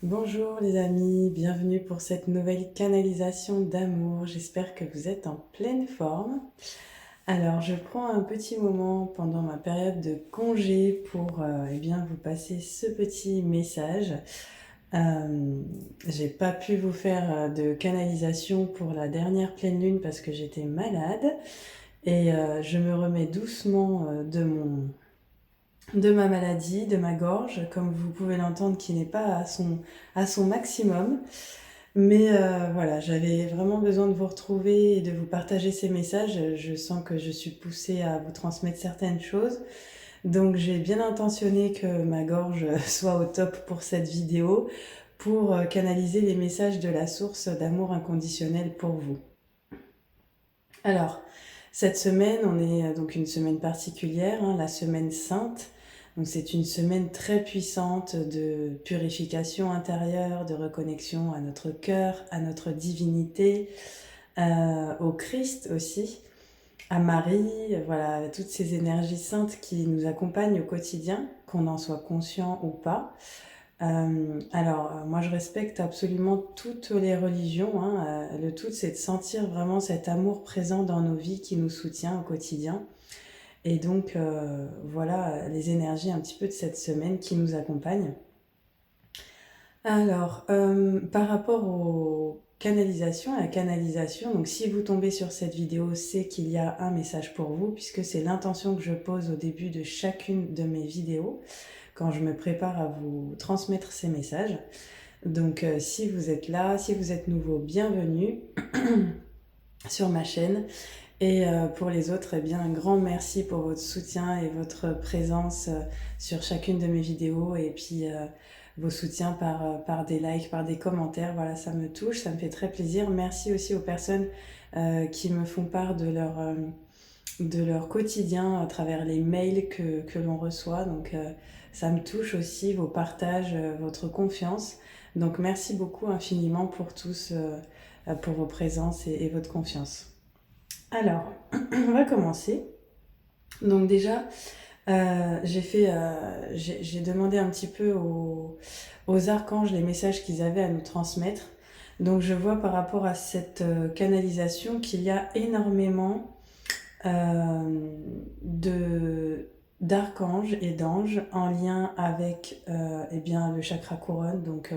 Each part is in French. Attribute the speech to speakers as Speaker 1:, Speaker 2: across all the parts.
Speaker 1: Bonjour les amis, bienvenue pour cette nouvelle canalisation d'amour. J'espère que vous êtes en pleine forme. Alors, je prends un petit moment pendant ma période de congé pour bien vous passer ce petit message. Euh, j'ai pas pu vous faire de canalisation pour la dernière pleine lune parce que j'étais malade et je me remets doucement de ma maladie, de ma gorge, comme vous pouvez l'entendre, qui n'est pas à son maximum. Mais voilà, j'avais vraiment besoin de vous retrouver et de vous partager ces messages. Je sens que je suis poussée à vous transmettre certaines choses. Donc j'ai bien intentionné que ma gorge soit au top pour cette vidéo, pour canaliser les messages de la source d'amour inconditionnel pour vous. Alors, cette semaine, on est donc une semaine particulière, hein, la semaine sainte. Donc c'est une semaine très puissante de purification intérieure, de reconnexion à notre cœur, à notre divinité, au Christ aussi, à Marie, voilà, toutes ces énergies saintes qui nous accompagnent au quotidien, qu'on en soit conscient ou pas. Moi je respecte absolument toutes les religions, hein. Le tout c'est de sentir vraiment cet amour présent dans nos vies qui nous soutient au quotidien. Et donc voilà les énergies un petit peu de cette semaine qui nous accompagnent. Par rapport aux canalisations, à la canalisation, donc si vous tombez sur cette vidéo, c'est qu'il y a un message pour vous, puisque c'est l'intention que je pose au début de chacune de mes vidéos, quand je me prépare à vous transmettre ces messages. Donc si vous êtes là, si vous êtes nouveau, bienvenue sur ma chaîne. Et pour les autres, eh bien, un grand merci pour votre soutien et votre présence sur chacune de mes vidéos et puis vos soutiens par des likes, par des commentaires. Voilà, ça me touche, ça me fait très plaisir. Merci aussi aux personnes qui me font part de leur quotidien à travers les mails que l'on reçoit. Donc ça me touche aussi, vos partages, votre confiance. Donc merci beaucoup infiniment pour tous, pour vos présences et votre confiance. Alors, on va commencer. Donc déjà, j'ai demandé un petit peu aux archanges les messages qu'ils avaient à nous transmettre. Donc je vois par rapport à cette canalisation qu'il y a énormément de d'archanges et d'anges en lien avec le chakra couronne, donc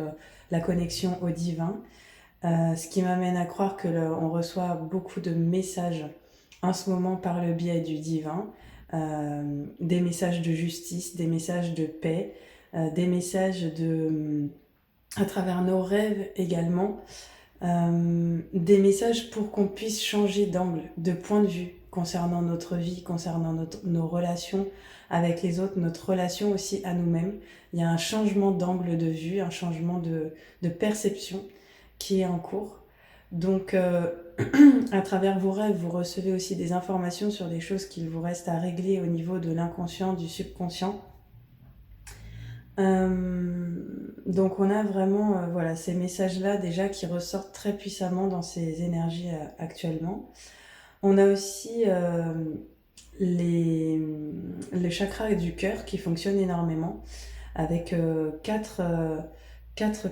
Speaker 1: la connexion au divin. Ce qui m'amène à croire que on reçoit beaucoup de messages en ce moment par le biais du divin, des messages de justice, des messages de paix, des messages à travers nos rêves également, des messages pour qu'on puisse changer d'angle, de point de vue concernant notre vie, concernant nos relations avec les autres, notre relation aussi à nous-mêmes. Il y a un changement d'angle de vue, un changement de perception qui est en cours. Donc, à travers vos rêves, vous recevez aussi des informations sur des choses qu'il vous reste à régler au niveau de l'inconscient, du subconscient. Donc on a vraiment voilà, ces messages-là déjà qui ressortent très puissamment dans ces énergies actuellement. On a aussi les, le chakra du cœur qui fonctionne énormément avec quatre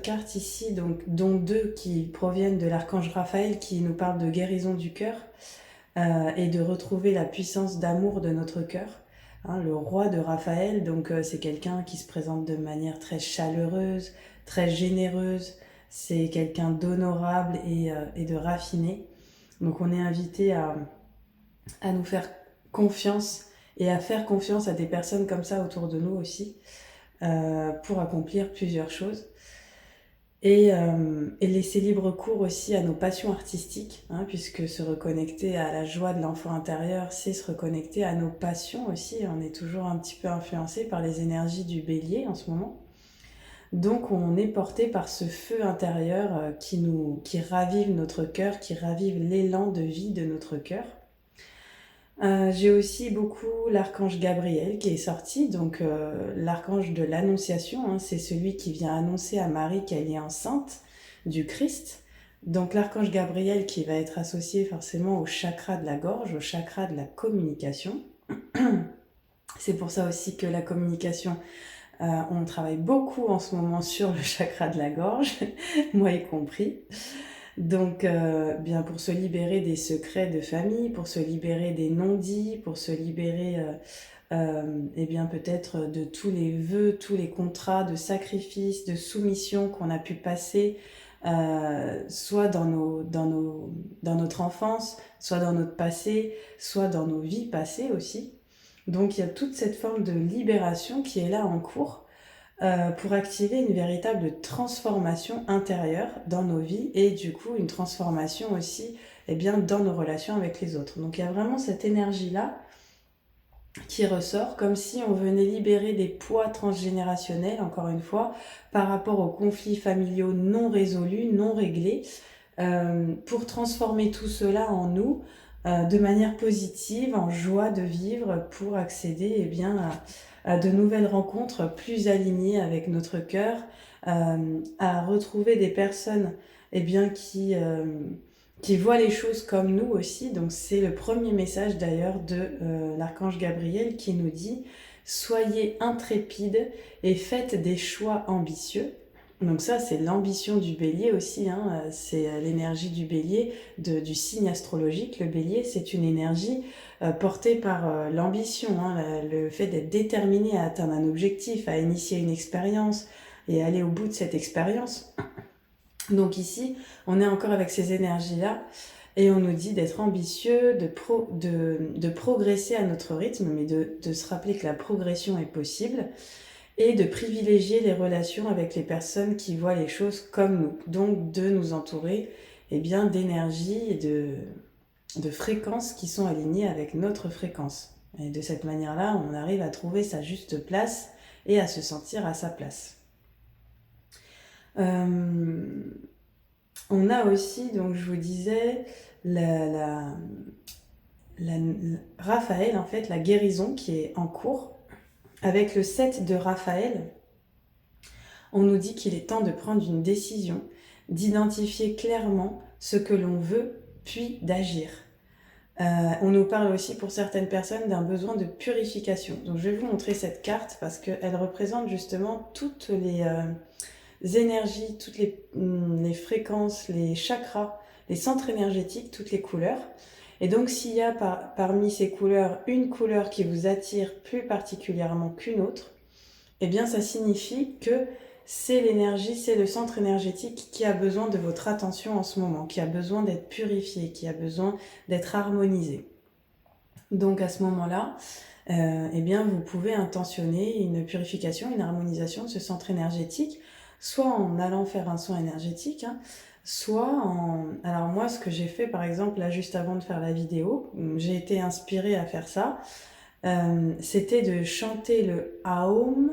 Speaker 1: cartes ici, donc, dont deux qui proviennent de l'archange Raphaël qui nous parle de guérison du cœur et de retrouver la puissance d'amour de notre cœur. Hein, le roi de Raphaël, donc c'est quelqu'un qui se présente de manière très chaleureuse, très généreuse, c'est quelqu'un d'honorable et de raffiné. Donc on est invité à nous faire confiance et à faire confiance à des personnes comme ça autour de nous aussi pour accomplir plusieurs choses. Et laisser libre cours aussi à nos passions artistiques, hein, puisque se reconnecter à la joie de l'enfant intérieur, c'est se reconnecter à nos passions aussi. On est toujours un petit peu influencé par les énergies du bélier en ce moment. Donc on est porté par ce feu intérieur qui ravive notre cœur, qui ravive l'élan de vie de notre cœur. J'ai aussi beaucoup l'archange Gabriel qui est sorti, donc l'archange de l'annonciation, hein, c'est celui qui vient annoncer à Marie qu'elle est enceinte du Christ. Donc l'archange Gabriel qui va être associé forcément au chakra de la gorge, au chakra de la communication. C'est pour ça aussi que la communication On travaille beaucoup en ce moment sur le chakra de la gorge, moi y compris. Donc, bien pour se libérer des secrets de famille, pour se libérer des non-dits, pour se libérer et bien peut-être de tous les vœux, tous les contrats de sacrifice, de soumission qu'on a pu passer, soit dans notre enfance, soit dans notre passé, soit dans nos vies passées aussi. Donc il y a toute cette forme de libération qui est là en cours pour activer une véritable transformation intérieure dans nos vies et du coup une transformation aussi eh bien, dans nos relations avec les autres. Donc il y a vraiment cette énergie-là qui ressort comme si on venait libérer des poids transgénérationnels, encore une fois, par rapport aux conflits familiaux non résolus, non réglés, pour transformer tout cela en nous de manière positive, en joie de vivre, pour accéder eh bien, à de nouvelles rencontres plus alignées avec notre cœur, à retrouver des personnes eh bien, qui voient les choses comme nous aussi. Donc c'est le premier message d'ailleurs de l'archange Gabriel qui nous dit « Soyez intrépides et faites des choix ambitieux ». Donc ça, c'est l'ambition du bélier aussi, hein. C'est l'énergie du bélier, du signe astrologique. Le bélier, c'est une énergie portée par l'ambition, hein, le fait d'être déterminé à atteindre un objectif, à initier une expérience et aller au bout de cette expérience. Donc ici, on est encore avec ces énergies-là et on nous dit d'être ambitieux, de progresser à notre rythme, mais de se rappeler que la progression est possible et de privilégier les relations avec les personnes qui voient les choses comme nous. Donc de nous entourer eh bien, d'énergie et de fréquences qui sont alignées avec notre fréquence. Et de cette manière-là, on arrive à trouver sa juste place et à se sentir à sa place. On a aussi, donc je vous disais, Raphaël, en fait, la guérison qui est en cours. Avec le 7 de Raphaël, on nous dit qu'il est temps de prendre une décision, d'identifier clairement ce que l'on veut, puis d'agir. On nous parle aussi pour certaines personnes d'un besoin de purification. Donc je vais vous montrer cette carte parce qu'elle représente justement toutes les énergies, toutes les fréquences, les chakras, les centres énergétiques, toutes les couleurs. Et donc s'il y a parmi ces couleurs une couleur qui vous attire plus particulièrement qu'une autre, eh bien ça signifie que c'est l'énergie, c'est le centre énergétique qui a besoin de votre attention en ce moment, qui a besoin d'être purifié, qui a besoin d'être harmonisé. Donc à ce moment-là, eh bien vous pouvez intentionner une purification, une harmonisation de ce centre énergétique, soit en allant faire un soin énergétique, hein, soit en... Alors moi, ce que j'ai fait, par exemple, là, juste avant de faire la vidéo, j'ai été inspirée à faire ça, c'était de chanter le Aum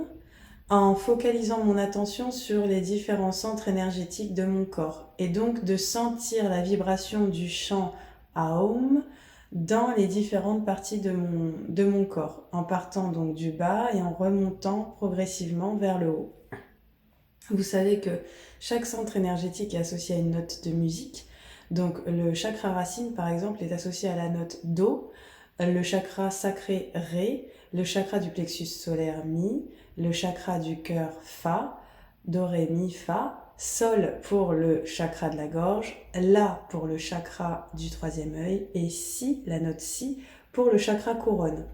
Speaker 1: en focalisant mon attention sur les différents centres énergétiques de mon corps. Et donc de sentir la vibration du chant Aum dans les différentes parties de mon corps, en partant donc du bas et en remontant progressivement vers le haut. Vous savez que chaque centre énergétique est associé à une note de musique. Donc le chakra racine, par exemple, est associé à la note Do, le chakra sacré Ré, le chakra du plexus solaire Mi, le chakra du cœur Fa, Do, Ré, Mi, Fa, Sol pour le chakra de la gorge, La pour le chakra du troisième œil et Si, la note Si, pour le chakra couronne.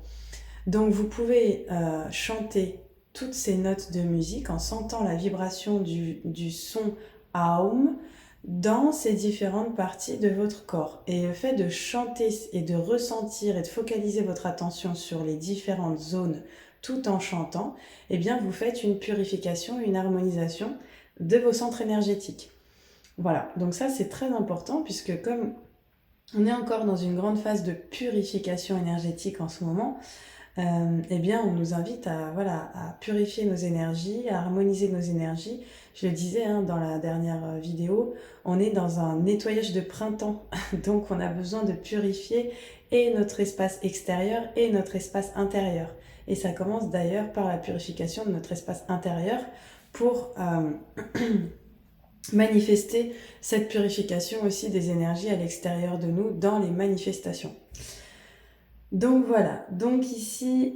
Speaker 1: Donc vous pouvez chanter toutes ces notes de musique en sentant la vibration du son Aum dans ces différentes parties de votre corps. Et le fait de chanter et de ressentir et de focaliser votre attention sur les différentes zones tout en chantant, eh bien vous faites une purification, une harmonisation de vos centres énergétiques. Voilà, donc ça c'est très important puisque comme on est encore dans une grande phase de purification énergétique en ce moment, eh bien, on nous invite à purifier nos énergies, à harmoniser nos énergies. Je le disais hein, dans la dernière vidéo, on est dans un nettoyage de printemps, donc on a besoin de purifier et notre espace extérieur et notre espace intérieur. Et ça commence d'ailleurs par la purification de notre espace intérieur pour manifester cette purification aussi des énergies à l'extérieur de nous dans les manifestations. Donc voilà, donc ici,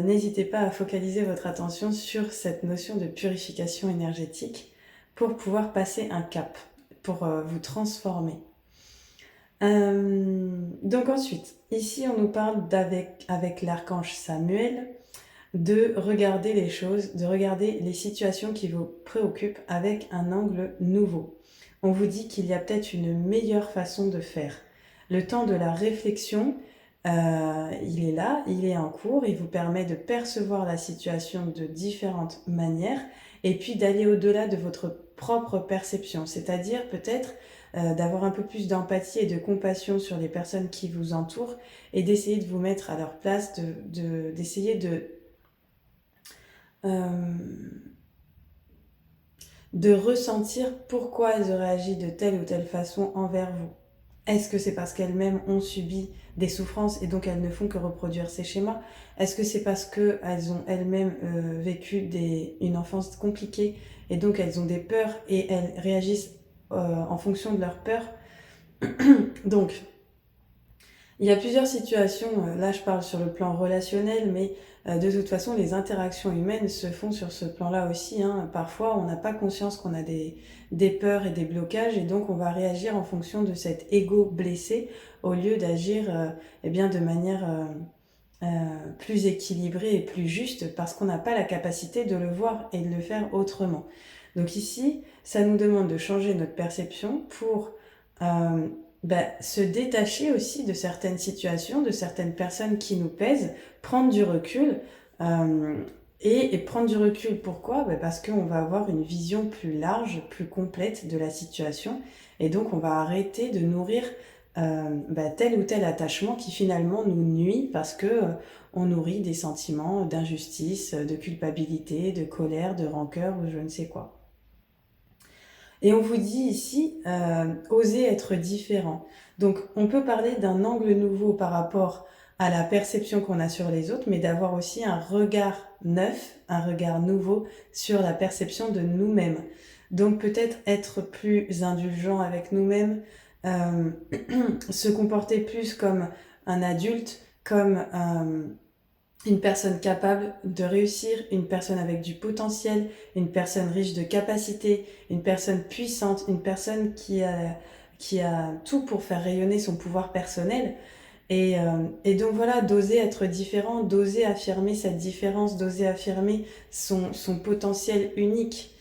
Speaker 1: n'hésitez pas à focaliser votre attention sur cette notion de purification énergétique pour pouvoir passer un cap, pour vous transformer. Donc ensuite, ici on nous parle avec l'archange Samuel de regarder les choses, de regarder les situations qui vous préoccupent avec un angle nouveau. On vous dit qu'il y a peut-être une meilleure façon de faire. Le temps de la réflexion, il est là, il est en cours, il vous permet de percevoir la situation de différentes manières et puis d'aller au-delà de votre propre perception, c'est-à-dire peut-être d'avoir un peu plus d'empathie et de compassion sur les personnes qui vous entourent et d'essayer de vous mettre à leur place, d'essayer euh, de ressentir pourquoi elles auraient agi de telle ou telle façon envers vous. Est-ce que c'est parce qu'elles-mêmes ont subi des souffrances et donc elles ne font que reproduire ces schémas? Est-ce que c'est parce qu'elles ont elles-mêmes vécu une enfance compliquée et donc elles ont des peurs et elles réagissent en fonction de leurs peurs? Donc, il y a plusieurs situations, là je parle sur le plan relationnel, mais de toute façon les interactions humaines se font sur ce plan-là aussi, hein. Parfois on n'a pas conscience qu'on a des peurs et des blocages et donc on va réagir en fonction de cet ego blessé au lieu d'agir eh bien, de manière plus équilibrée et plus juste parce qu'on n'a pas la capacité de le voir et de le faire autrement. Donc ici, ça nous demande de changer notre perception pour euh, se détacher aussi de certaines situations, de certaines personnes qui nous pèsent, prendre du recul. euh, et prendre du recul, pourquoi? Parce qu'on va avoir une vision plus large, plus complète de la situation. Et donc, on va arrêter de nourrir tel ou tel attachement qui finalement nous nuit parce que on nourrit des sentiments d'injustice, de culpabilité, de colère, de rancœur ou je ne sais quoi. Et on vous dit ici, oser être différent. Donc on peut parler d'un angle nouveau par rapport à la perception qu'on a sur les autres, mais d'avoir aussi un regard neuf, un regard nouveau sur la perception de nous-mêmes. Donc peut-être être plus indulgent avec nous-mêmes, euh, se comporter plus comme un adulte, comme une personne capable de réussir, une personne avec du potentiel, une personne riche de capacités, une personne puissante, une personne qui a tout pour faire rayonner son pouvoir personnel. Et donc voilà, d'oser être différent, d'oser affirmer cette différence, d'oser affirmer son potentiel unique.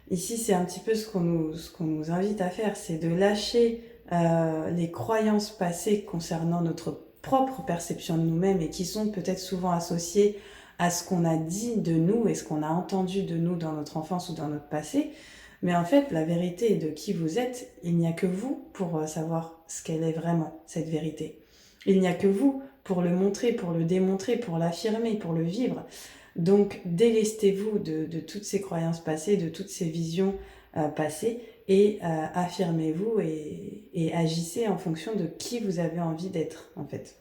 Speaker 1: Ici, c'est un petit peu ce qu'on nous invite à faire, c'est de lâcher les croyances passées concernant notre propre perception de nous-mêmes et qui sont peut-être souvent associées à ce qu'on a dit de nous et ce qu'on a entendu de nous dans notre enfance ou dans notre passé. Mais en fait, la vérité de qui vous êtes, il n'y a que vous pour savoir ce qu'elle est vraiment, cette vérité. Il n'y a que vous pour le montrer, pour le démontrer, pour l'affirmer, pour le vivre. Donc, délestez-vous de toutes ces croyances passées, de toutes ces visions passées et affirmez-vous et agissez en fonction de qui vous avez envie d'être, en fait.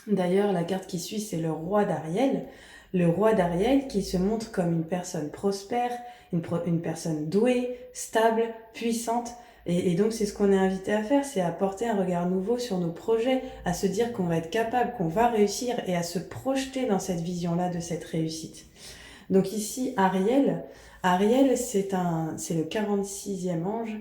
Speaker 1: D'ailleurs, la carte qui suit, c'est le roi d'Ariel. Le roi d'Ariel qui se montre comme une personne prospère, une personne douée, stable, puissante. Et donc, c'est ce qu'on est invité à faire, c'est à porter un regard nouveau sur nos projets, à se dire qu'on va être capable, qu'on va réussir et à se projeter dans cette vision-là de cette réussite. Donc ici, Ariel, c'est le 46e ange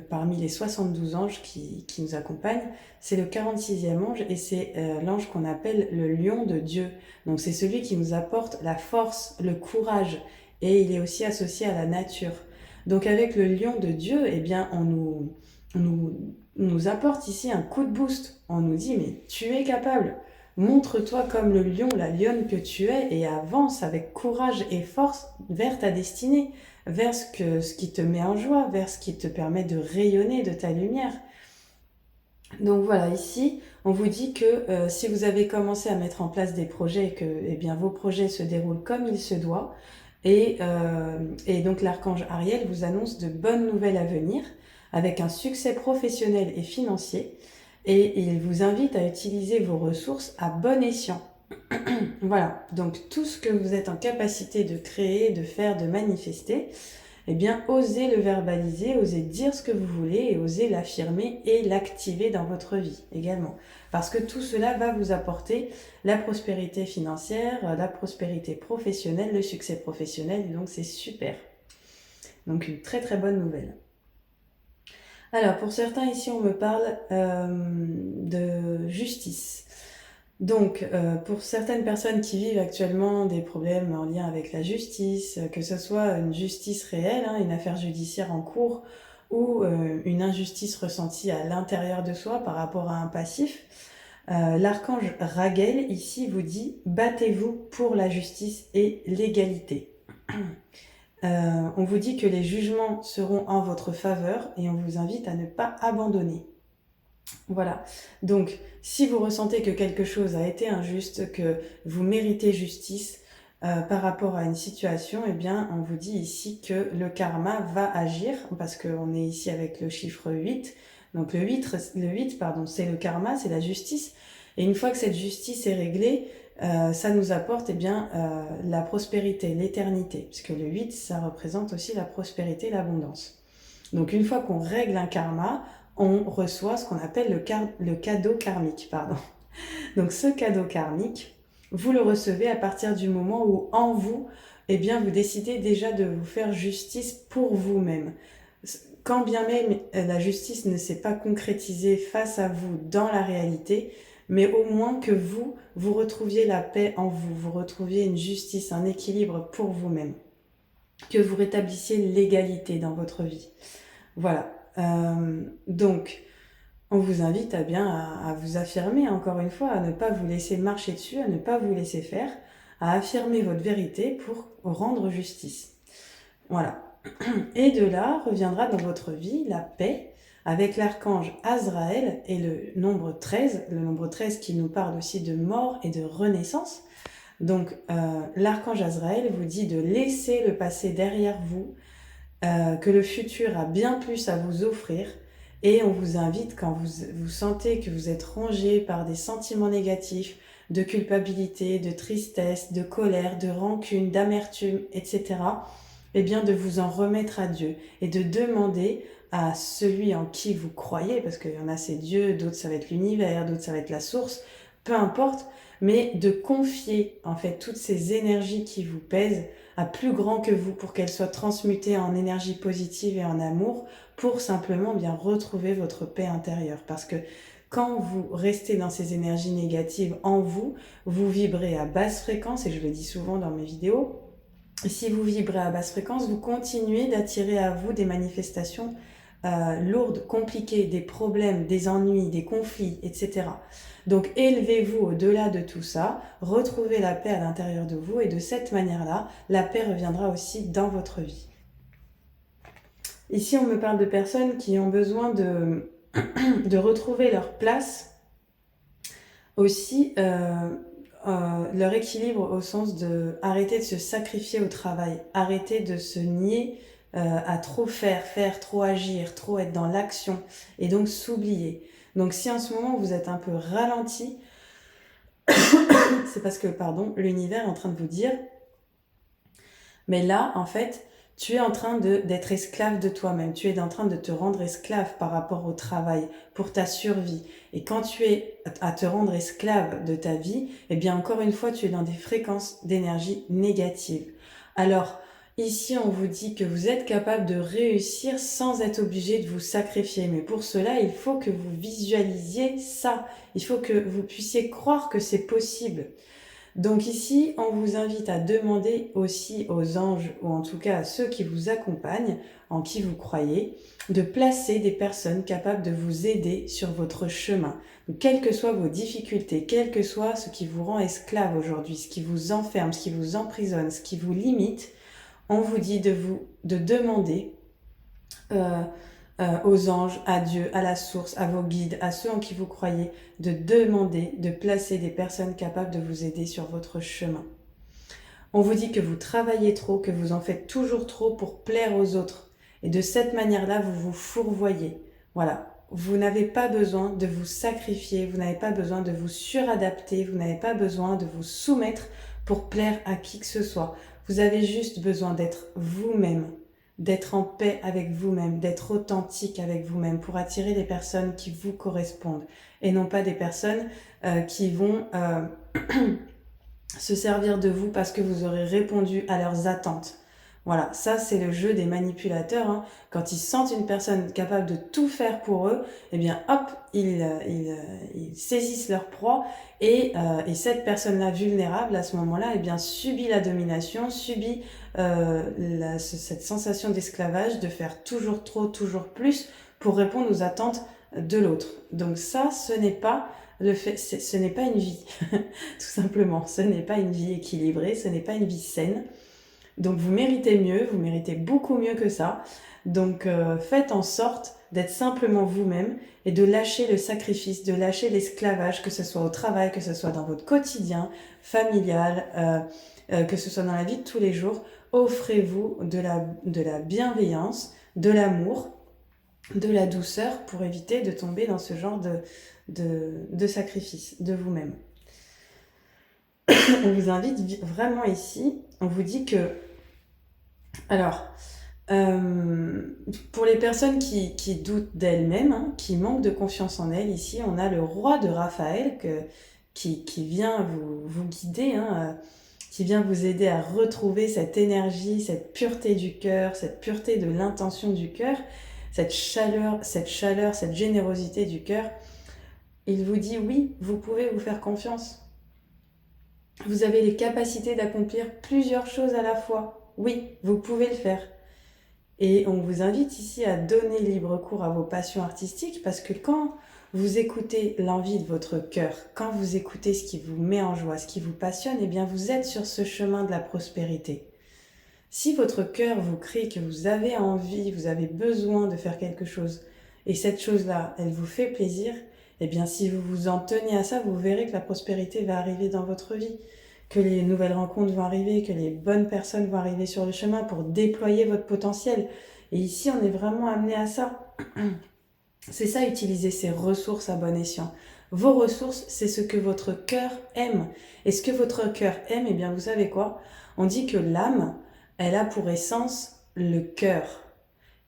Speaker 1: parmi les 72 anges qui nous accompagnent. C'est le 46e ange et c'est l'ange qu'on appelle le lion de Dieu. Donc c'est celui qui nous apporte la force, le courage et il est aussi associé à la nature. Donc avec le lion de Dieu, eh bien on nous apporte ici un coup de boost. On nous dit mais tu es capable. Montre-toi comme le lion, la lionne que tu es et avance avec courage et force vers ta destinée, vers ce qui te met en joie, vers ce qui te permet de rayonner de ta lumière. Donc voilà, ici, on vous dit que si vous avez commencé à mettre en place des projets et que eh bien, vos projets se déroulent comme il se doit, et donc l'archange Ariel vous annonce de bonnes nouvelles à venir avec un succès professionnel et financier et il vous invite à utiliser vos ressources à bon escient. Voilà, donc tout ce que vous êtes en capacité de créer, de faire, de manifester, eh bien, osez le verbaliser, osez dire ce que vous voulez et osez l'affirmer et l'activer dans votre vie également. Parce que tout cela va vous apporter la prospérité financière, la prospérité professionnelle, le succès professionnel, et donc c'est super. Donc une très très bonne nouvelle. Alors pour certains ici on me parle de justice. Donc, pour certaines personnes qui vivent actuellement des problèmes en lien avec la justice, que ce soit une justice réelle, hein, une affaire judiciaire en cours, ou une injustice ressentie à l'intérieur de soi par rapport à un passif, l'archange Raguel ici vous dit « Battez-vous pour la justice et l'égalité ». On vous dit que les jugements seront en votre faveur et on vous invite à ne pas abandonner. Voilà, donc si vous ressentez que quelque chose a été injuste, que vous méritez justice par rapport à une situation, eh bien on vous dit ici que le karma va agir, parce qu'on est ici avec le chiffre 8, donc le 8 pardon, c'est le karma, c'est la justice, et une fois que cette justice est réglée, ça nous apporte eh bien, la prospérité, l'éternité, puisque le 8 ça représente aussi la prospérité, l'abondance. Donc une fois qu'on règle un karma, on reçoit ce qu'on appelle le cadeau karmique. Donc ce cadeau karmique, vous le recevez à partir du moment où en vous, eh bien, vous décidez déjà de vous faire justice pour vous-même. Quand bien même la justice ne s'est pas concrétisée face à vous dans la réalité, mais au moins que vous retrouviez la paix en vous, vous retrouviez une justice, un équilibre pour vous-même, que vous rétablissiez l'égalité dans votre vie. Voilà. Donc, on vous invite à vous affirmer, encore une fois, à ne pas vous laisser marcher dessus, à ne pas vous laisser faire, à affirmer votre vérité pour rendre justice. Voilà. Et de là reviendra dans votre vie la paix avec l'archange Azraël et le nombre 13 qui nous parle aussi de mort et de renaissance. Donc, l'archange Azraël vous dit de laisser le passé derrière vous, que le futur a bien plus à vous offrir, et on vous invite, quand vous sentez que vous êtes rongé par des sentiments négatifs, de culpabilité, de tristesse, de colère, de rancune, d'amertume, etc., eh bien de vous en remettre à Dieu et de demander à celui en qui vous croyez, parce qu'il y en a c'est Dieu, d'autres ça va être l'univers, d'autres ça va être la source, peu importe, mais de confier en fait toutes ces énergies qui vous pèsent à plus grand que vous pour qu'elles soient transmutées en énergie positive et en amour pour simplement bien retrouver votre paix intérieure. Parce que quand vous restez dans ces énergies négatives en vous, vous vibrez à basse fréquence, et je le dis souvent dans mes vidéos, si vous vibrez à basse fréquence, vous continuez d'attirer à vous des manifestations lourdes, compliquées, des problèmes, des ennuis, des conflits, etc. Donc élevez-vous au-delà de tout ça, retrouvez la paix à l'intérieur de vous, et de cette manière-là, la paix reviendra aussi dans votre vie. Ici, on me parle de personnes qui ont besoin de retrouver leur place, aussi leur équilibre, au sens de arrêter de se sacrifier au travail, arrêter de se nier à trop faire, trop agir, trop être dans l'action, et donc s'oublier. Donc si en ce moment vous êtes un peu ralenti, c'est parce que, l'univers est en train de vous dire, mais là, en fait, tu es en train d'être esclave de toi-même, tu es en train de te rendre esclave par rapport au travail, pour ta survie. Et quand tu es à te rendre esclave de ta vie, eh bien encore une fois, tu es dans des fréquences d'énergie négatives. Alors, ici, on vous dit que vous êtes capable de réussir sans être obligé de vous sacrifier. Mais pour cela, il faut que vous visualisiez ça. Il faut que vous puissiez croire que c'est possible. Donc ici, on vous invite à demander aussi aux anges, ou en tout cas à ceux qui vous accompagnent, en qui vous croyez, de placer des personnes capables de vous aider sur votre chemin. Donc, quelles que soient vos difficultés, quel que soit ce qui vous rend esclave aujourd'hui, ce qui vous enferme, ce qui vous emprisonne, ce qui vous limite, on vous dit de demander aux anges, à Dieu, à la source, à vos guides, à ceux en qui vous croyez, de demander, de placer des personnes capables de vous aider sur votre chemin. On vous dit que vous travaillez trop, que vous en faites toujours trop pour plaire aux autres. Et de cette manière-là, vous vous fourvoyez. Voilà. Vous n'avez pas besoin de vous sacrifier, vous n'avez pas besoin de vous suradapter, vous n'avez pas besoin de vous soumettre pour plaire à qui que ce soit. Vous avez juste besoin d'être vous-même. d'être en paix avec vous-même, d'être authentique avec vous-même pour attirer les personnes qui vous correspondent et non pas des personnes qui vont se servir de vous parce que vous aurez répondu à leurs attentes. Voilà, ça c'est le jeu des manipulateurs. Hein. Quand ils sentent une personne capable de tout faire pour eux, eh bien hop, ils saisissent leur proie et cette personne-là vulnérable à ce moment-là, eh bien subit la domination, subit cette sensation d'esclavage, de faire toujours trop, toujours plus pour répondre aux attentes de l'autre. Donc ça, ce n'est pas ce n'est pas une vie, tout simplement. Ce n'est pas une vie équilibrée, ce n'est pas une vie saine. Donc vous méritez mieux, vous méritez beaucoup mieux que ça. Donc faites en sorte d'être simplement vous-même et de lâcher le sacrifice, de lâcher l'esclavage, que ce soit au travail, que ce soit dans votre quotidien familial, que ce soit dans la vie de tous les jours. Offrez-vous de la bienveillance, de l'amour, de la douceur pour éviter de tomber dans ce genre de sacrifice de vous-même. On vous invite vraiment ici, on vous dit que... Alors, pour les personnes qui doutent d'elles-mêmes, hein, qui manquent de confiance en elles, ici on a le roi de Raphaël qui vient vous guider, hein, qui vient vous aider à retrouver cette énergie, cette pureté du cœur, cette pureté de l'intention du cœur, cette chaleur, cette générosité du cœur. Il vous dit oui, vous pouvez vous faire confiance. Vous avez les capacités d'accomplir plusieurs choses à la fois. Oui, vous pouvez le faire. Et on vous invite ici à donner libre cours à vos passions artistiques parce que quand vous écoutez l'envie de votre cœur, quand vous écoutez ce qui vous met en joie, ce qui vous passionne, eh bien vous êtes sur ce chemin de la prospérité. Si votre cœur vous crie que vous avez envie, vous avez besoin de faire quelque chose, et cette chose-là, elle vous fait plaisir, eh bien si vous vous en tenez à ça, vous verrez que la prospérité va arriver dans votre vie, que les nouvelles rencontres vont arriver, que les bonnes personnes vont arriver sur le chemin pour déployer votre potentiel. Et ici, on est vraiment amené à ça. C'est ça, utiliser ces ressources à bon escient. Vos ressources, c'est ce que votre cœur aime. Et ce que votre cœur aime, eh bien vous savez quoi ? On dit que l'âme, elle a pour essence le cœur.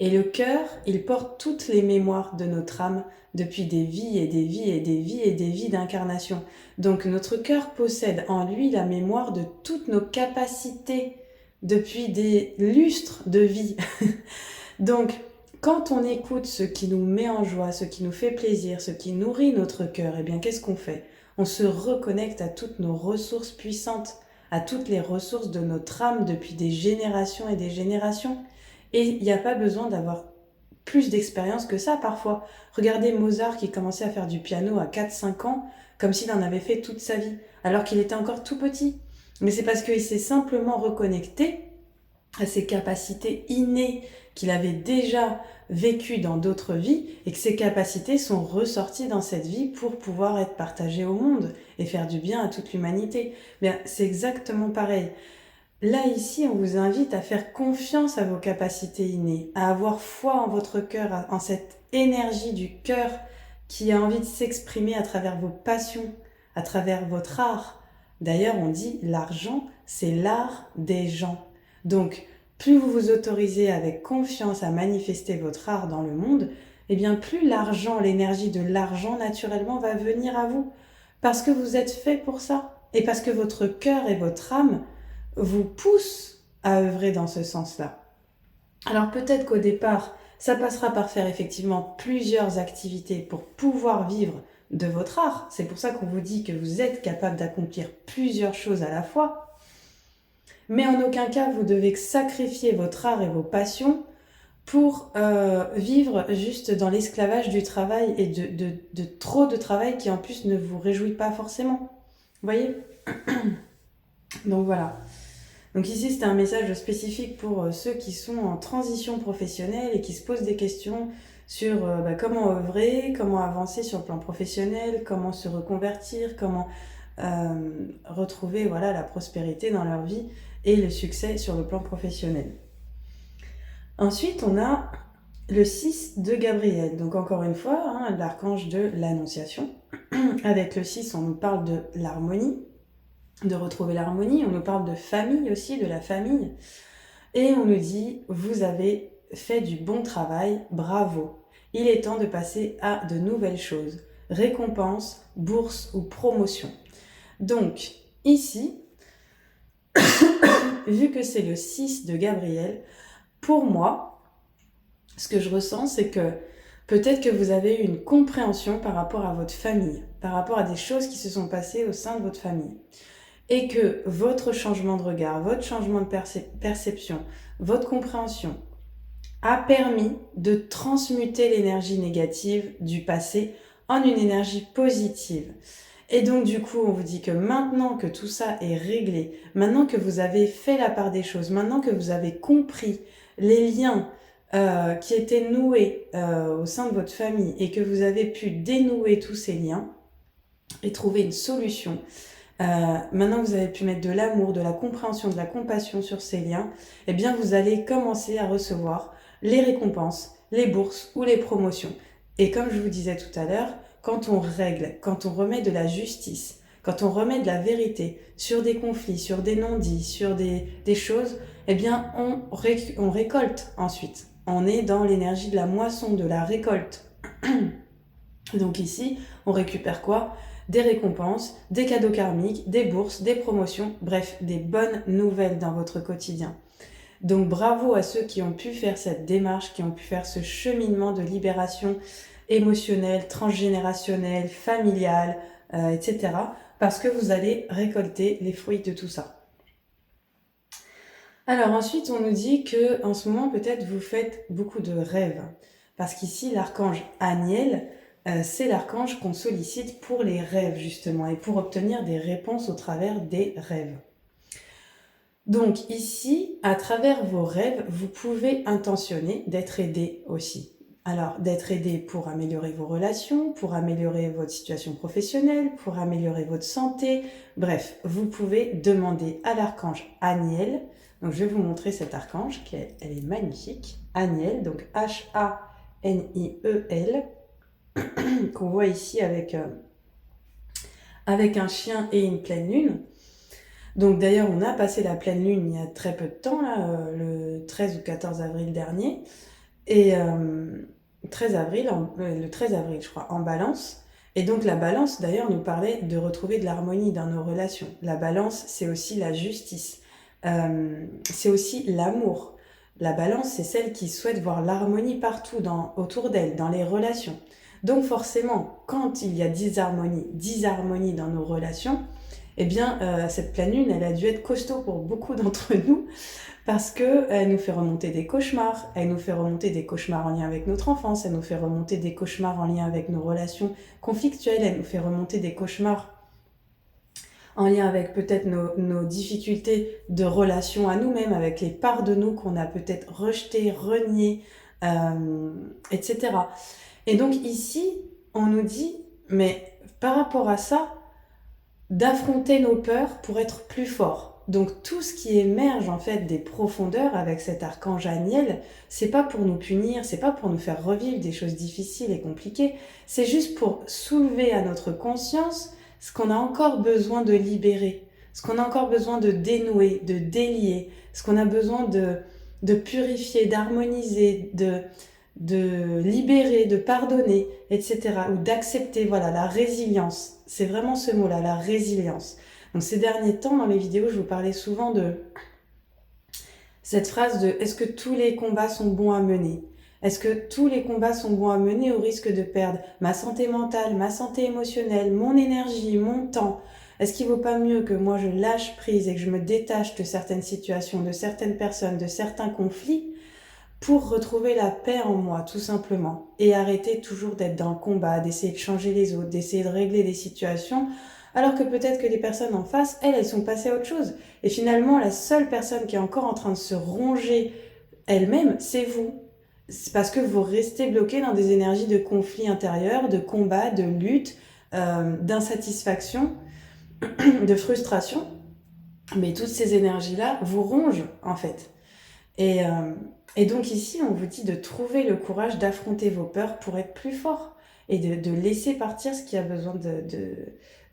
Speaker 1: Et le cœur, il porte toutes les mémoires de notre âme depuis des vies et des vies et des vies et des vies d'incarnation. Donc notre cœur possède en lui la mémoire de toutes nos capacités depuis des lustres de vie. Donc quand on écoute ce qui nous met en joie, ce qui nous fait plaisir, ce qui nourrit notre cœur, eh bien qu'est-ce qu'on fait ? On se reconnecte à toutes nos ressources puissantes, à toutes les ressources de notre âme depuis des générations et des générations. Et il n'y a pas besoin d'avoir plus d'expérience que ça parfois. Regardez Mozart qui commençait à faire du piano à 4-5 ans, comme s'il en avait fait toute sa vie, alors qu'il était encore tout petit. Mais c'est parce qu'il s'est simplement reconnecté à ses capacités innées qu'il avait déjà vécues dans d'autres vies et que ces capacités sont ressorties dans cette vie pour pouvoir être partagées au monde et faire du bien à toute l'humanité. Bien, c'est exactement pareil. Là, ici, on vous invite à faire confiance à vos capacités innées, à avoir foi en votre cœur, en cette énergie du cœur qui a envie de s'exprimer à travers vos passions, à travers votre art. D'ailleurs, on dit l'argent, c'est l'art des gens. Donc, plus vous vous autorisez avec confiance à manifester votre art dans le monde, eh bien plus l'argent, l'énergie de l'argent naturellement va venir à vous. Parce que vous êtes fait pour ça. Et parce que votre cœur et votre âme vous poussent à œuvrer dans ce sens-là. Alors peut-être qu'au départ, ça passera par faire effectivement plusieurs activités pour pouvoir vivre de votre art. C'est pour ça qu'on vous dit que vous êtes capable d'accomplir plusieurs choses à la fois. Mais en aucun cas, vous devez sacrifier votre art et vos passions pour vivre juste dans l'esclavage du travail et de trop de travail qui en plus ne vous réjouit pas forcément. Vous voyez ? Donc voilà. Donc ici, c'était un message spécifique pour ceux qui sont en transition professionnelle et qui se posent des questions sur comment œuvrer, comment avancer sur le plan professionnel, comment se reconvertir, comment retrouver la prospérité dans leur vie et le succès sur le plan professionnel. Ensuite, on a le 6 de Gabriel. Donc encore une fois, l'archange de l'Annonciation. Avec le 6, on nous parle de l'harmonie, de retrouver l'harmonie. On nous parle de famille aussi, de la famille. Et on nous dit, vous avez fait du bon travail, bravo. Il est temps de passer à de nouvelles choses. Récompense, bourse ou promotion. Donc, ici, vu que c'est le 6 de Gabriel, pour moi, ce que je ressens, c'est que peut-être que vous avez eu une compréhension par rapport à votre famille, par rapport à des choses qui se sont passées au sein de votre famille. Et que votre changement de regard, votre changement de perception, votre compréhension a permis de transmuter l'énergie négative du passé en une énergie positive. Et donc du coup, on vous dit que maintenant que tout ça est réglé, maintenant que vous avez fait la part des choses, maintenant que vous avez compris les liens qui étaient noués au sein de votre famille et que vous avez pu dénouer tous ces liens et trouver une solution, maintenant que vous avez pu mettre de l'amour, de la compréhension, de la compassion sur ces liens, eh bien vous allez commencer à recevoir les récompenses, les bourses ou les promotions. Et comme je vous disais tout à l'heure, quand on règle, quand on remet de la justice, quand on remet de la vérité sur des conflits, sur des non-dits, sur des choses, eh bien on récolte ensuite. On est dans l'énergie de la moisson, de la récolte. Donc ici, on récupère quoi ? Des récompenses, des cadeaux karmiques, des bourses, des promotions, bref, des bonnes nouvelles dans votre quotidien. Donc bravo à ceux qui ont pu faire cette démarche, qui ont pu faire ce cheminement de libération émotionnelle, transgénérationnelle, familiale, etc. Parce que vous allez récolter les fruits de tout ça. Alors ensuite, on nous dit que en ce moment, peut-être vous faites beaucoup de rêves. Parce qu'ici, l'archange Aniel, c'est l'archange qu'on sollicite pour les rêves justement et pour obtenir des réponses au travers des rêves. Donc ici, à travers vos rêves, vous pouvez intentionner d'être aidé aussi. Alors, d'être aidé pour améliorer vos relations, pour améliorer votre situation professionnelle, pour améliorer votre santé. Bref, vous pouvez demander à l'archange Aniel. Donc, je vais vous montrer cet archange, elle est magnifique. Aniel, donc H-A-N-I-E-L, qu'on voit ici avec un chien et une pleine lune. Donc d'ailleurs, on a passé la pleine lune il y a très peu de temps, là, le 13 ou 14 avril dernier. Et le 13 avril, je crois, en balance. Et donc la balance, d'ailleurs, nous parlait de retrouver de l'harmonie dans nos relations. La balance, c'est aussi la justice. C'est aussi l'amour. La balance, c'est celle qui souhaite voir l'harmonie partout autour d'elle, dans les relations. Donc forcément, quand il y a disharmonie dans nos relations, eh bien, cette pleine lune, elle a dû être costaud pour beaucoup d'entre nous parce qu'elle nous fait remonter des cauchemars, elle nous fait remonter des cauchemars en lien avec notre enfance, elle nous fait remonter des cauchemars en lien avec nos relations conflictuelles, elle nous fait remonter des cauchemars en lien avec peut-être nos difficultés de relation à nous-mêmes, avec les parts de nous qu'on a peut-être rejetées, reniées, etc. Et donc ici, on nous dit, mais par rapport à ça, d'affronter nos peurs pour être plus forts. Donc tout ce qui émerge en fait des profondeurs avec cet archange Aniel, c'est pas pour nous punir, c'est pas pour nous faire revivre des choses difficiles et compliquées, c'est juste pour soulever à notre conscience ce qu'on a encore besoin de libérer, ce qu'on a encore besoin de dénouer, de délier, ce qu'on a besoin de purifier, d'harmoniser, de libérer, de pardonner, etc. Ou d'accepter, voilà, la résilience. C'est vraiment ce mot-là, la résilience. Donc ces derniers temps, dans les vidéos, je vous parlais souvent de cette phrase de « Est-ce que tous les combats sont bons à mener ?» Est-ce que tous les combats sont bons à mener au risque de perdre ma santé mentale, ma santé émotionnelle, mon énergie, mon temps? Est-ce qu'il ne vaut pas mieux que moi je lâche prise et que je me détache de certaines situations, de certaines personnes, de certains conflits pour retrouver la paix en moi, tout simplement, et arrêter toujours d'être dans le combat, d'essayer de changer les autres, d'essayer de régler les situations, alors que peut-être que les personnes en face, elles sont passées à autre chose. Et finalement, la seule personne qui est encore en train de se ronger elle-même, c'est vous. C'est parce que vous restez bloqué dans des énergies de conflit intérieur, de combat, de lutte, d'insatisfaction, de frustration. Mais toutes ces énergies-là vous rongent, en fait. Et donc ici, on vous dit de trouver le courage d'affronter vos peurs pour être plus fort et de laisser partir ce qui a besoin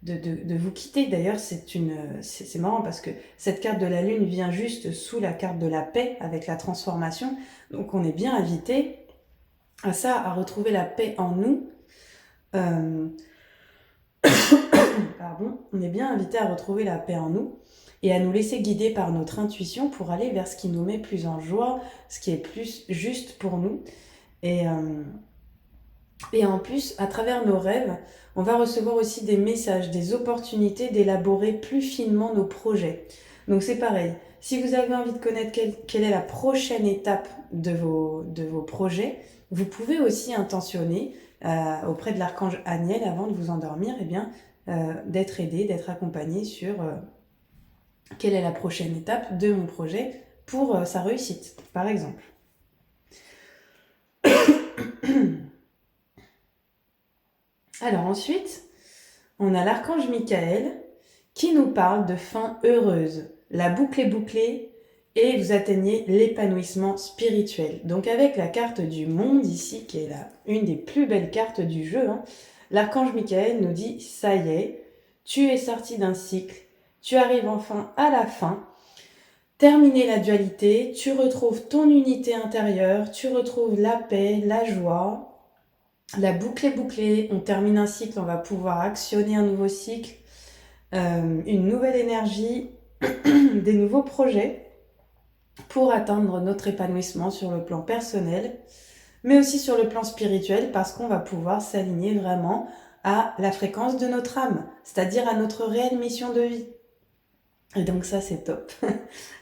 Speaker 1: de vous quitter. D'ailleurs, c'est marrant parce que cette carte de la lune vient juste sous la carte de la paix avec la transformation. Donc on est bien invité à ça, à retrouver la paix en nous. Pardon, on est bien invité à retrouver la paix en nous et à nous laisser guider par notre intuition pour aller vers ce qui nous met plus en joie, ce qui est plus juste pour nous. Et en plus, à travers nos rêves, on va recevoir aussi des messages, des opportunités d'élaborer plus finement nos projets. Donc c'est pareil, si vous avez envie de connaître quelle est la prochaine étape de vos projets, vous pouvez aussi intentionner auprès de l'archange Aniel avant de vous endormir, d'être aidé, d'être accompagné sur quelle est la prochaine étape de mon projet pour sa réussite, par exemple. Alors ensuite, on a l'archange Michael qui nous parle de fin heureuse. La boucle est bouclée et vous atteignez l'épanouissement spirituel. Donc avec la carte du monde ici, qui est une des plus belles cartes du jeu, l'archange Michael nous dit « ça y est, tu es sorti d'un cycle, tu arrives enfin à la fin, terminer la dualité, tu retrouves ton unité intérieure, tu retrouves la paix, la joie. La boucle est bouclée, on termine un cycle, on va pouvoir actionner un nouveau cycle, une nouvelle énergie, des nouveaux projets pour atteindre notre épanouissement sur le plan personnel, mais aussi sur le plan spirituel parce qu'on va pouvoir s'aligner vraiment à la fréquence de notre âme, c'est-à-dire à notre réelle mission de vie. Et donc ça, c'est top.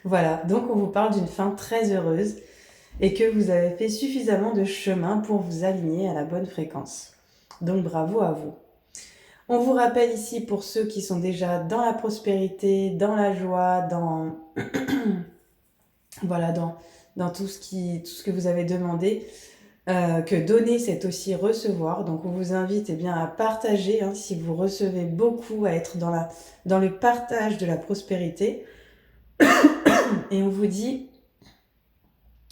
Speaker 1: Voilà, donc on vous parle d'une fin très heureuse et que vous avez fait suffisamment de chemin pour vous aligner à la bonne fréquence. Donc bravo à vous. On vous rappelle ici pour ceux qui sont déjà dans la prospérité, dans la joie, dans voilà, dans tout ce que vous avez demandé, que donner c'est aussi recevoir. Donc on vous invite à partager, si vous recevez beaucoup, à être dans le partage de la prospérité. Et on vous dit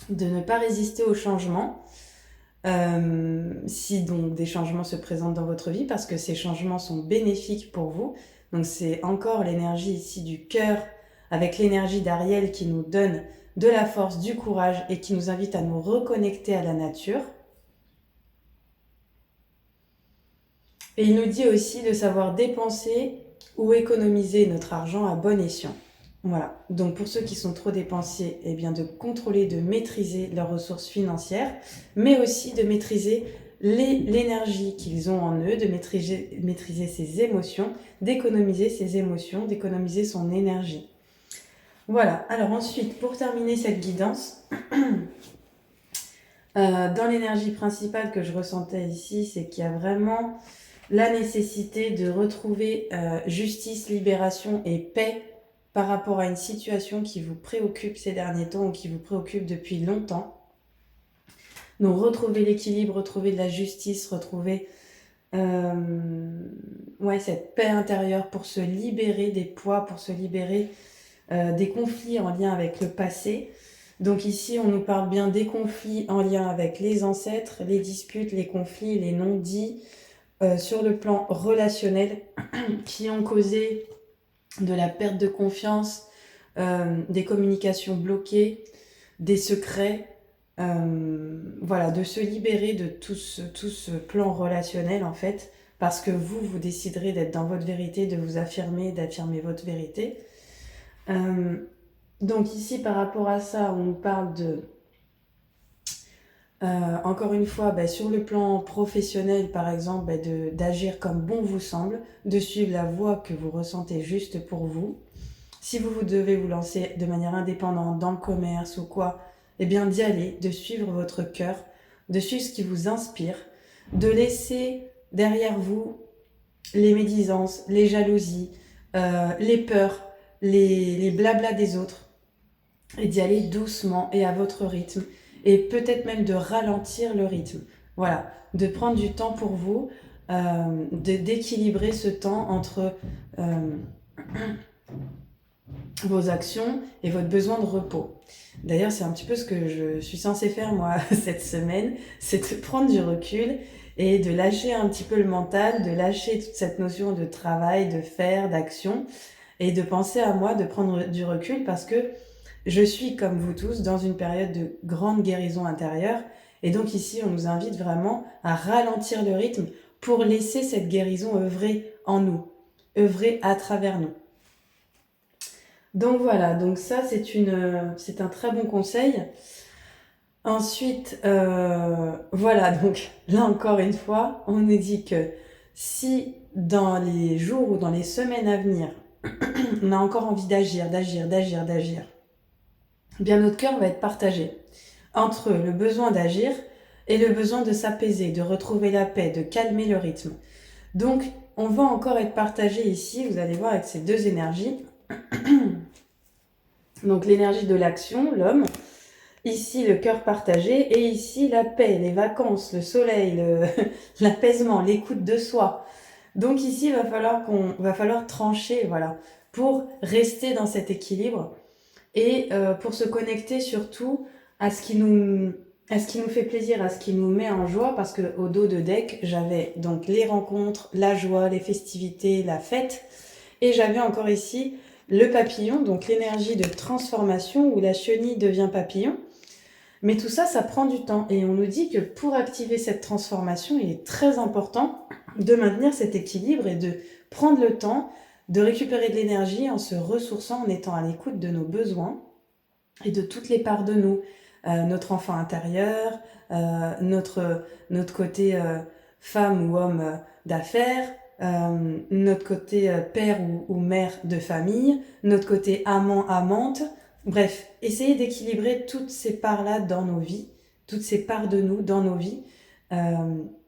Speaker 1: de ne pas résister au changement si donc des changements se présentent dans votre vie, parce que ces changements sont bénéfiques pour vous. Donc c'est encore l'énergie ici du cœur avec l'énergie d'Ariel qui nous donne de la force, du courage et qui nous invite à nous reconnecter à la nature. Et il nous dit aussi de savoir dépenser ou économiser notre argent à bon escient. Voilà, donc pour ceux qui sont trop dépensiers, de contrôler, de maîtriser leurs ressources financières, mais aussi de maîtriser l'énergie qu'ils ont en eux, de maîtriser ses émotions, d'économiser ses émotions, d'économiser son énergie. Voilà, alors ensuite, pour terminer cette guidance, dans l'énergie principale que je ressentais ici, c'est qu'il y a vraiment la nécessité de retrouver justice, libération et paix par rapport à une situation qui vous préoccupe ces derniers temps ou qui vous préoccupe depuis longtemps. Donc retrouver l'équilibre, retrouver de la justice, retrouver cette paix intérieure pour se libérer des poids, pour se libérer des conflits en lien avec le passé. Donc ici, on nous parle bien des conflits en lien avec les ancêtres, les disputes, les conflits, les non-dits, sur le plan relationnel, qui ont causé de la perte de confiance, des communications bloquées, des secrets, de se libérer de tout ce plan relationnel en fait, parce que vous déciderez d'être dans votre vérité, de vous affirmer, d'affirmer votre vérité. Donc ici, par rapport à ça, on nous parle encore une fois, sur le plan professionnel, par exemple, d'agir comme bon vous semble, de suivre la voie que vous ressentez juste pour vous. Si vous devez vous lancer de manière indépendante dans le commerce ou quoi, d'y aller, de suivre votre cœur, de suivre ce qui vous inspire, de laisser derrière vous les médisances, les jalousies, les peurs, les blablas des autres, et d'y aller doucement et à votre rythme, et peut-être même de ralentir le rythme. Voilà, de prendre du temps pour vous, d'équilibrer ce temps entre vos actions et votre besoin de repos. D'ailleurs, c'est un petit peu ce que je suis censée faire moi cette semaine, c'est de prendre du recul et de lâcher un petit peu le mental, de lâcher toute cette notion de travail, de faire, d'action, et de penser à moi, de prendre du recul parce que je suis, comme vous tous, dans une période de grande guérison intérieure. Et donc ici, on nous invite vraiment à ralentir le rythme pour laisser cette guérison œuvrer en nous, œuvrer à travers nous. Donc voilà, donc ça c'est un très bon conseil. Ensuite, voilà, donc là encore une fois, on nous dit que si dans les jours ou dans les semaines à venir, on a encore envie d'agir, eh bien notre cœur va être partagé entre le besoin d'agir et le besoin de s'apaiser, de retrouver la paix, de calmer le rythme. Donc, on va encore être partagé ici, vous allez voir, avec ces deux énergies. Donc, l'énergie de l'action, l'homme. Ici, le cœur partagé. Et ici, la paix, les vacances, le soleil, l'apaisement, l'écoute de soi. Donc, ici, il va falloir trancher, voilà, pour rester dans cet équilibre et pour se connecter surtout à ce qui nous fait plaisir, à ce qui nous met en joie, parce que au dos de deck, j'avais donc les rencontres, la joie, les festivités, la fête, et j'avais encore ici le papillon, donc l'énergie de transformation où la chenille devient papillon. Mais tout ça, ça prend du temps, et on nous dit que pour activer cette transformation, il est très important de maintenir cet équilibre et de prendre le temps de récupérer de l'énergie en se ressourçant, en étant à l'écoute de nos besoins et de toutes les parts de nous, notre enfant intérieur, notre côté femme ou homme d'affaires, notre côté père ou mère de famille, notre côté amant, amante. Bref, essayer d'équilibrer toutes ces parts-là dans nos vies, toutes ces parts de nous dans nos vies,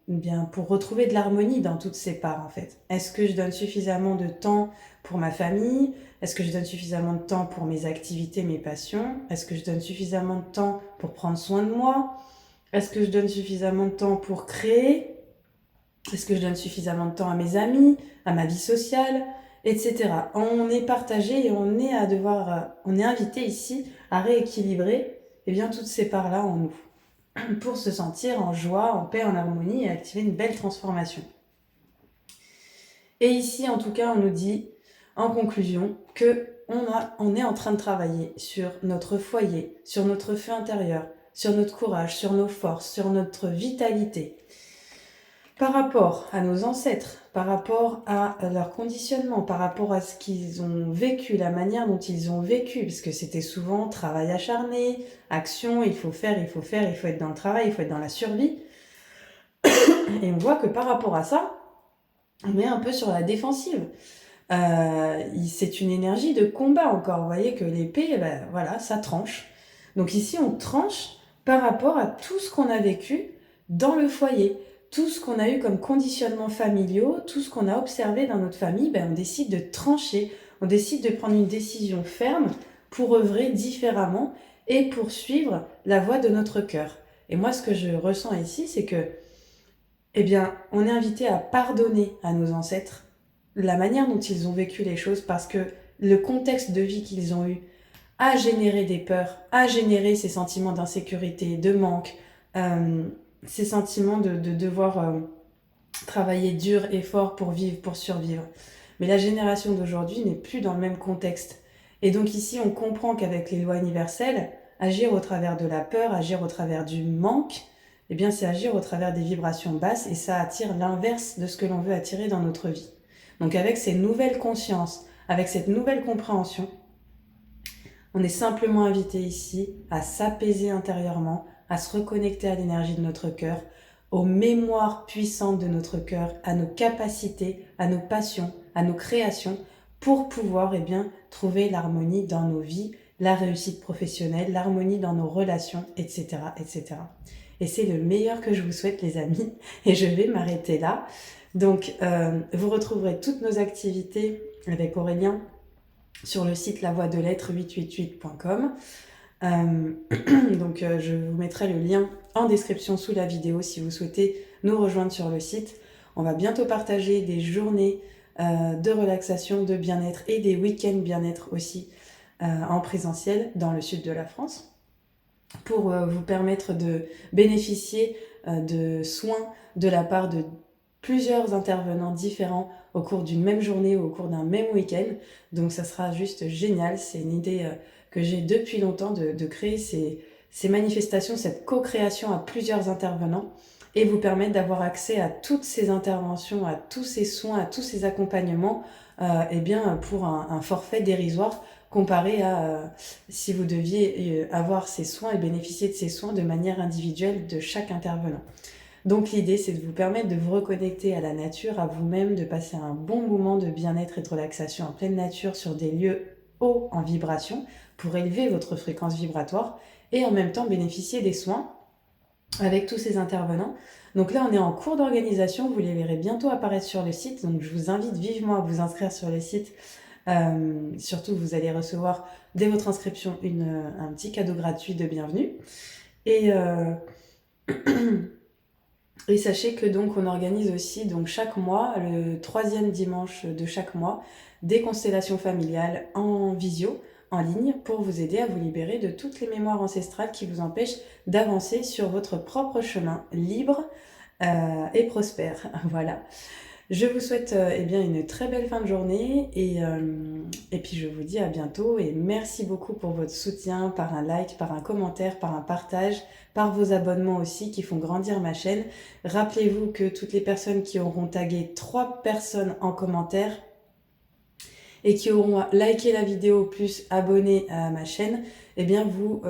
Speaker 1: bien pour retrouver de l'harmonie dans toutes ces parts en fait. Est-ce que je donne suffisamment de temps pour ma famille ? Est-ce que je donne suffisamment de temps pour mes activités, mes passions ? Est-ce que je donne suffisamment de temps pour prendre soin de moi ? Est-ce que je donne suffisamment de temps pour créer ? Est-ce que je donne suffisamment de temps à mes amis, à ma vie sociale, etc. On est partagé et on est invité ici à rééquilibrer bien, toutes ces parts-là en nous pour se sentir en joie, en paix, en harmonie et activer une belle transformation. Et ici, en tout cas, on nous dit en conclusion que on est en train de travailler sur notre foyer, sur notre feu intérieur, sur notre courage, sur nos forces, sur notre vitalité. Par rapport à nos ancêtres, par rapport à leur conditionnement, par rapport à ce qu'ils ont vécu, la manière dont ils ont vécu, parce que c'était souvent travail acharné, action, il faut être dans le travail, il faut être dans la survie. Et on voit que par rapport à ça, on est un peu sur la défensive. C'est une énergie de combat encore. Vous voyez que l'épée, voilà, ça tranche. Donc ici, on tranche par rapport à tout ce qu'on a vécu dans le foyer, tout ce qu'on a eu comme conditionnement familiaux, tout ce qu'on a observé dans notre famille. On décide de trancher, on décide de prendre une décision ferme pour œuvrer différemment et pour suivre la voie de notre cœur. Et moi, ce que je ressens ici, c'est que, on est invité à pardonner à nos ancêtres la manière dont ils ont vécu les choses, parce que le contexte de vie qu'ils ont eu a généré des peurs, a généré ces sentiments d'insécurité, de manque, ces sentiments de devoir travailler dur et fort pour vivre, pour survivre. Mais la génération d'aujourd'hui n'est plus dans le même contexte. Et donc ici, on comprend qu'avec les lois universelles, agir au travers de la peur, agir au travers du manque, c'est agir au travers des vibrations basses, et ça attire l'inverse de ce que l'on veut attirer dans notre vie. Donc avec ces nouvelles consciences, avec cette nouvelle compréhension, on est simplement invité ici à s'apaiser intérieurement, à se reconnecter à l'énergie de notre cœur, aux mémoires puissantes de notre cœur, à nos capacités, à nos passions, à nos créations, pour pouvoir trouver l'harmonie dans nos vies, la réussite professionnelle, l'harmonie dans nos relations, etc., etc. Et c'est le meilleur que je vous souhaite, les amis, et je vais m'arrêter là. Donc, vous retrouverez toutes nos activités avec Aurélien sur le site lavoixdelettre888.com. Donc, je vous mettrai le lien en description sous la vidéo si vous souhaitez nous rejoindre sur le site. On va bientôt partager des journées de relaxation, de bien-être et des week-ends bien-être aussi en présentiel dans le sud de la France, pour vous permettre de bénéficier de soins de la part de plusieurs intervenants différents au cours d'une même journée ou au cours d'un même week-end. Donc ça sera juste génial. C'est une idée que j'ai depuis longtemps de créer ces manifestations, cette co-création à plusieurs intervenants et vous permettre d'avoir accès à toutes ces interventions, à tous ces soins, à tous ces accompagnements, eh bien pour un forfait dérisoire comparé à si vous deviez avoir ces soins et bénéficier de ces soins de manière individuelle de chaque intervenant. Donc l'idée, c'est de vous permettre de vous reconnecter à la nature, à vous-même, de passer un bon moment de bien-être et de relaxation en pleine nature sur des lieux hauts en vibration pour élever votre fréquence vibratoire et en même temps bénéficier des soins avec tous ces intervenants. Donc là, on est en cours d'organisation, vous les verrez bientôt apparaître sur le site, donc je vous invite vivement à vous inscrire sur le site. Surtout, vous allez recevoir dès votre inscription un petit cadeau gratuit de bienvenue. Et Et sachez que donc on organise aussi donc chaque mois, le troisième dimanche de chaque mois, des constellations familiales en visio, en ligne, pour vous aider à vous libérer de toutes les mémoires ancestrales qui vous empêchent d'avancer sur votre propre chemin libre et prospère. Voilà. Je vous souhaite eh bien une très belle fin de journée et puis je vous dis à bientôt et merci beaucoup pour votre soutien par un like, par un commentaire, par un partage, par vos abonnements aussi qui font grandir ma chaîne. Rappelez-vous que toutes les personnes qui auront tagué 3 personnes en commentaire et qui auront liké la vidéo plus abonné à ma chaîne, eh bien vous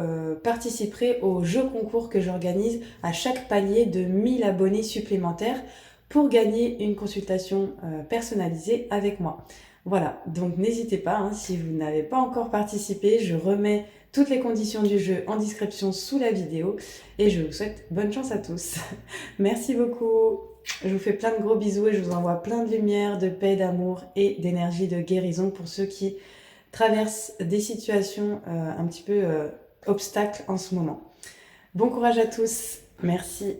Speaker 1: participerez au jeu concours que j'organise à chaque palier de 1000 abonnés supplémentaires pour gagner une consultation personnalisée avec moi. Voilà, donc n'hésitez pas, hein, si vous n'avez pas encore participé, je remets toutes les conditions du jeu en description sous la vidéo et je vous souhaite bonne chance à tous. Merci beaucoup. Je vous fais plein de gros bisous et je vous envoie plein de lumière, de paix, d'amour et d'énergie de guérison pour ceux qui traversent des situations un petit peu obstacles en ce moment. Bon courage à tous. Merci.